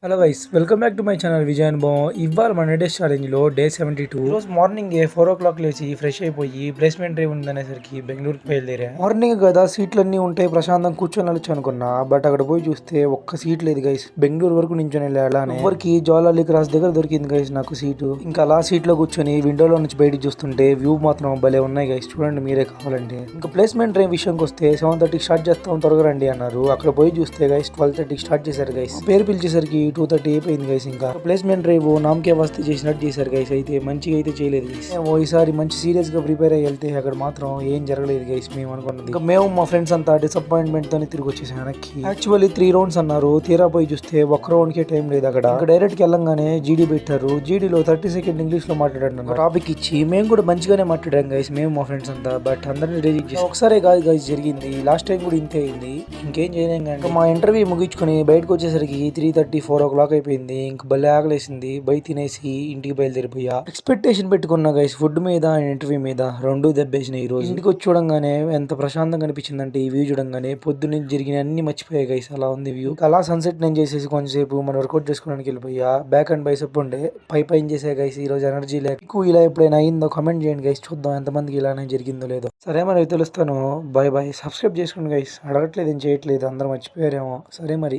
Hello guys, welcome back to my channel Vijay అనుభవం. ఇవాళ మన లేటెస్ట్ ఛాలెంజ్లో డే 72. రోజు మార్నింగ్ 4 o'clock లేచి ఫ్రెష్ అయిపోయి ప్లేస్మెంట్ డ్రైవ్ ఉందనేసరికి బెంగళూరుకి బయలుదేరా. మార్నింగ్ కదా సీట్లన్నీ ఉంటాయి, ప్రశాంతం కూర్చొని వెళ్ళొచ్చు అనుకున్నా. బట్ అక్కడ పోయి చూస్తే ఒక్క సీట్ లేదు గైస్. బెంగళూరు వరకు నించొని వెళ్ళాలని ఎవరికి జోలాలి క్రాస్ దగ్గర దొరికింది గైస్ నాకు సీటు. ఇంకా అలా సీట్ లో కూర్చొని విండోలో నుంచి బయటకు చూస్తుంటే వ్యూ మాత్రం భలే ఉన్నాయి గైస్. చూడండి మీరే కావాలంటే. ఇంకా ప్లేస్మెంట్ డ్రైవ్ విషయానికి వస్తే 7:30 స్టార్ట్ చేస్తాం, త్వరగా రండి అన్నారు. అక్కడ పోయి చూస్తే గైస్ 12:30 స్టార్ట్ చేశారు గైస్. పేరు పిలిచేసరికి 2:30 అయిపోయింది గైస్. ఇంకా ప్లేస్మెంట్ డ్రైవ్ నామకే వస్తే చేసినట్టు చేశారు గైస్. అయితే మంచిగా అయితే చేయలేదు గైస్. మేము ఈసారి మంచి సీరియస్ గా ప్రిపేర్ అయ్యి వెళ్తే అక్కడ మాత్రం ఏం జరగలేదు గైస్ మేము అనుకున్నది. ఇంకా మేము మా ఫ్రెండ్స్ అంతా డిసప్పాయింట్మెంట్ తోనే తిరిగి వచ్చేసాం వెనక్కి. యాక్చువల్లీ 3 రౌండ్స్ అన్నారు, తీరా పోయి చూస్తే ఒక్క రౌండ్ కే టైం లేదు అక్కడ. ఇంకా డైరెక్ట్ కి వెళ్ళంగానే జీడీ పెట్టారు. జీడీలో 30 సెకండ్ ఇంగ్లీష్ లో మాట్లాడారు. టాపిక్ ఇచ్చి మేము కూడా మంచిగానే మాట్లాడాం గైస్, మేము మా ఫ్రెండ్స్ అంతా. బట్ అందరినీ రిజెక్ట్ చేసి ఒకసారి కాదు గైస్ జరిగింది, లాస్ట్ టైం కూడా ఇంతే అయింది. ఇంకేం చేయలేం. ఇంకా మా ఇంటర్వ్యూ ముగించుకొని బయటకు వచ్చేసరికి 3:30 4 o'clock అయిపోయింది. ఇంక భలే ఆకలేసింది. బయట తినేసి ఇంటికి బయలుదేరిపోయా. ఎక్స్పెక్టేషన్ పెట్టుకున్నా గైస్ ఫుడ్ మీద అండ్ ఇంటర్వ్యూ మీద, రెండు దెబ్బేసినాయి. ఈ రోజు ఇంటికి వచ్చి చూడంగానే ఎంత ప్రశాంతంగా అనిపించిందంటే ఈ వ్యూ చూడంగానే పొద్దున్న జరిగిన అన్ని మర్చిపోయాయి గైస్. అలా ఉంది వ్యూ. అలా సన్సెట్ నేను చేసేసి కొంచెంసేపు మన వర్కౌట్ చేసుకోవడానికి వెళ్ళిపోయా. బ్యాక్ అండ్ బైసెప్ ఉండే పైన చేసే గైస్. ఈ రోజు ఎనర్జీ లేక ఇలా ఎప్పుడైనా అయిందో కమెంట్ చేయండి గైస్, చూద్దాం ఎంతమందికి ఇలానే జరిగిందో లేదో. సరే మరి తెలుస్తాను. Bye bye. సబ్స్క్రైబ్ చేసుకోండి గైస్. అడగట్లేదు, ఏం చేయట్లేదు, అందరూ మర్చిపోయారేమో. సరే మరి.